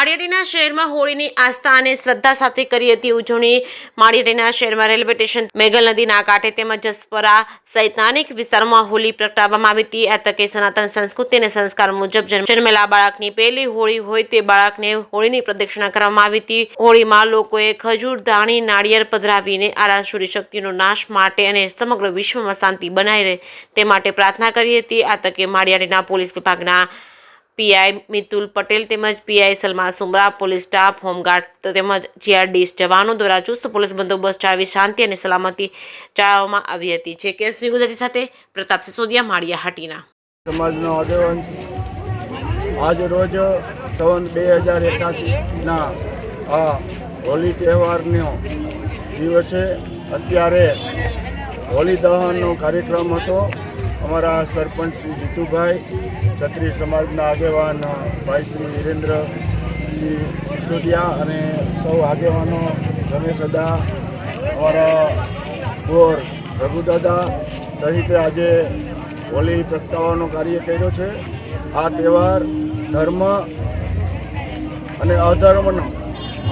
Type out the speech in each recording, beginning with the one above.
માળિયાડીના શહેરમાં હોળીની આસ્થા અને શ્રદ્ધા સાથે કરી હતી ઉજવણી। માળિયાડીના શહેરમાં રેલવે સ્ટેશન, મેઘલ નદીના કાંઠે તેમજ જસપરા સહિતના અનેક વિસ્તારોમાં હોળી પ્રગટાવવામાં આવી હતી। આ તકે સનાતન સંસ્કૃતિ અને સંસ્કાર મુજબ જન્મેલા બાળકની પહેલી હોળી હોય તે બાળકને હોળીની પ્રદક્ષિણા કરવામાં આવી હતી। હોળીમાં લોકોએ ખજૂર, ધાણી, નાળિયેર પધરાવીને આરાસુરી શક્તિનો નાશ માટે અને સમગ્ર વિશ્વમાં શાંતિ બનાવી રહે તે માટે પ્રાર્થના કરી હતી। આ તકે માળિયાડીના પોલીસ વિભાગના પીઆઈ મિતુલ પટેલ તેમજ પીઆઈ સલમા સુમરા, પોલીસ સ્ટાફ, હોમગાર્ડ તેમજ જીઆરડી જવાનો દ્વારા ચુસ્ત પોલીસ બંદોબસ્ત જાળવી શાંતિ અને સલામતી જાળવવામાં આવી હતી। જે કે શ્રી ગુજરાતી સાથે પ્રતાપ સિસોદિયા, માળિયાહાટીના સમાજનો આગેવાન છે। આજ રોજ સંવત 2081ના આ હોળી તહેવારનો દિવસે અત્યારે હોળી દહનનો કાર્યક્રમ હતો। અમારા સરપંચ શ્રી જીતુભાઈ, ક્ષત્રિય સમાજના આગેવાન ભાઈ શ્રી વિરેન્દ્રજી સિસોદિયા અને સૌ આગેવાનો, રમેશ દાદા, અમારા ગોર રઘુદાદા સહિત આજે હોળી પ્રગટાવવાનો કાર્ય કર્યો છે। આ તહેવાર ધર્મ અને અધર્મનો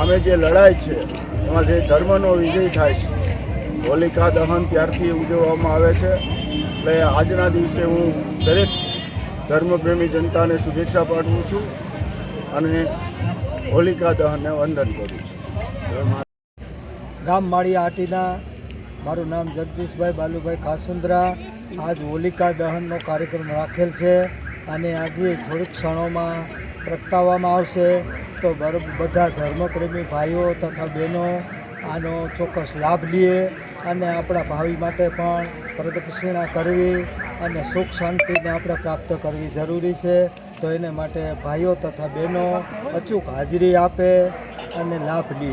અમે જે લડાઈ છે એમાં જે ધર્મનો વિજય થાય છે હોલિકા દહન ત્યારથી ઉજવવામાં આવે છે। એટલે આજના દિવસે હું દરેક ધર્મપ્રેમી જનતાને શુભેચ્છા પાઠવું છું અને હોલિકા દહનને વંદન કરું છું। ગામ માળિયાહાટીના મારું નામ જગદીશભાઈ બાલુભાઈ કાસુંદ્રા। આજ હોલિકા દહનનો કાર્યક્રમ રાખેલ છે અને આગળ થોડીક ક્ષણોમાં પ્રગટાવવામાં આવશે। તો બધા ધર્મપ્રેમી ભાઈઓ તથા બહેનો આનો ચોક્કસ લાભ લે અને આપણા ભાવિ માટે પણ પ્રદક્ષિણા કરવી અને સુખ શાંતિને આપણે પ્રાપ્ત કરવી જરૂરી છે। તો એને માટે ભાઈઓ તથા બહેનો અચૂક હાજરી આપે અને લાભ લે।